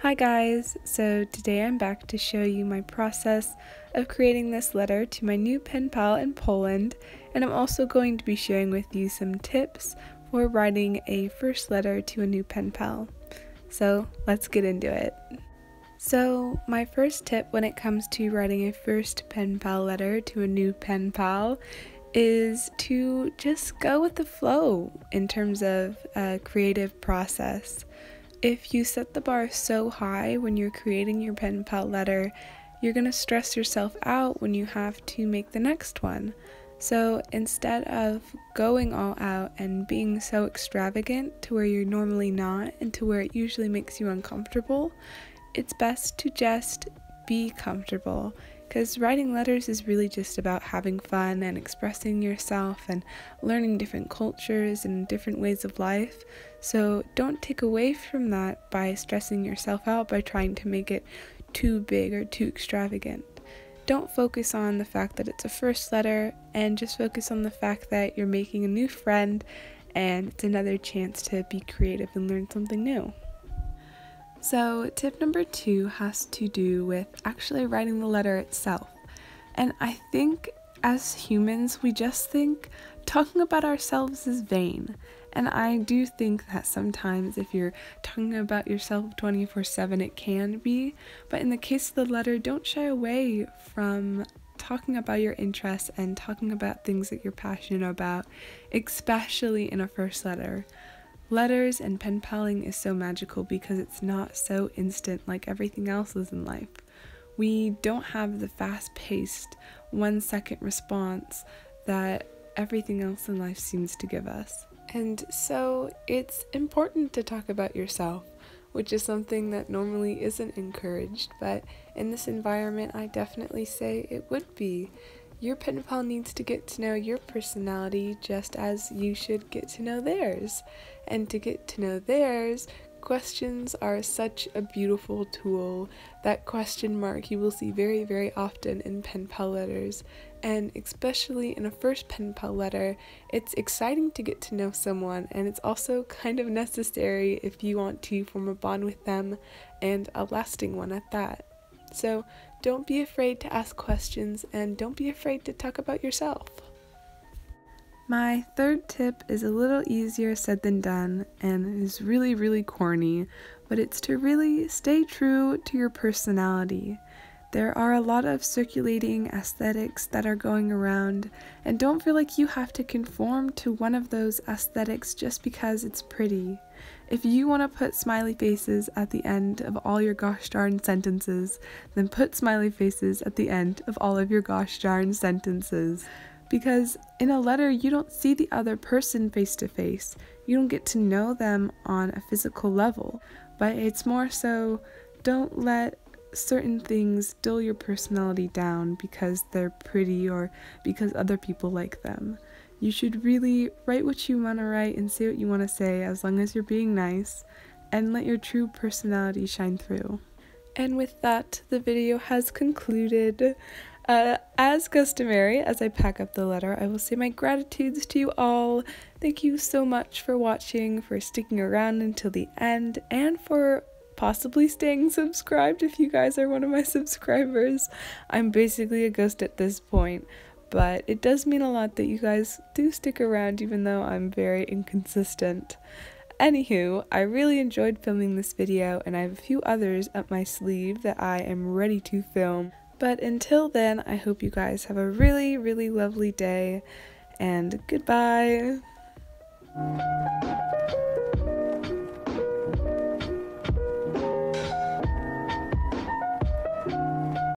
Hi guys, so today I'm back to show you my process of creating this letter to my new pen pal in Poland, and I'm also going to be sharing with you some tips for writing a first letter to a new pen pal. So let's get into it. So my first tip when it comes to writing a first pen pal letter to a new pen pal is to just go with the flow in terms of a creative process. If you set the bar so high when you're creating your pen pal letter, you're going to stress yourself out when you have to make the next one. So instead of going all out and being so extravagant to where you're normally not and to where it usually makes you uncomfortable, it's best to just be comfortable, because writing letters is really just about having fun and expressing yourself and learning different cultures and different ways of life. So don't take away from that by stressing yourself out by trying to make it too big or too extravagant. Don't focus on the fact that it's a first letter, and just focus on the fact that you're making a new friend and it's another chance to be creative and learn something new. So tip number 2 has to do with actually writing the letter itself. And I think as humans, we just think talking about ourselves is vain. And I do think that sometimes if you're talking about yourself 24/7, it can be. But in the case of the letter, don't shy away from talking about your interests and talking about things that you're passionate about, especially in a first letter. Letters and pen paling is so magical because it's not so instant like everything else is in life. We don't have the fast-paced 1-second response that everything else in life seems to give us. And so it's important to talk about yourself, which is something that normally isn't encouraged, but in this environment I definitely say it would be. Your pen pal needs to get to know your personality just as you should get to know theirs. And to get to know theirs, questions are such a beautiful tool. That question mark you will see very, very often in pen pal letters. And especially in a first pen pal letter, it's exciting to get to know someone, and it's also kind of necessary if you want to form a bond with them, and a lasting one at that. So don't be afraid to ask questions, and don't be afraid to talk about yourself. My third tip is a little easier said than done and is really, really corny, but it's to really stay true to your personality. There are a lot of circulating aesthetics that are going around, and don't feel like you have to conform to one of those aesthetics just because it's pretty. If you want to put smiley faces at the end of all your gosh darn sentences, then put smiley faces at the end of all of your gosh darn sentences. Because in a letter, you don't see the other person face to face. You don't get to know them on a physical level. But it's more so, don't let certain things dull your personality down because they're pretty or because other people like them. You should really write what you want to write and say what you want to say, as long as you're being nice, and let your true personality shine through. And with that, the video has concluded. As customary, as I pack up the letter, I will say my gratitudes to you all. Thank you so much for watching, for sticking around until the end, and for possibly staying subscribed if you guys are one of my subscribers. I'm basically a ghost at this point, but it does mean a lot that you guys do stick around even though I'm very inconsistent. Anywho, I really enjoyed filming this video, and I have a few others up my sleeve that I am ready to film. But until then, I hope you guys have a really, really lovely day, and goodbye!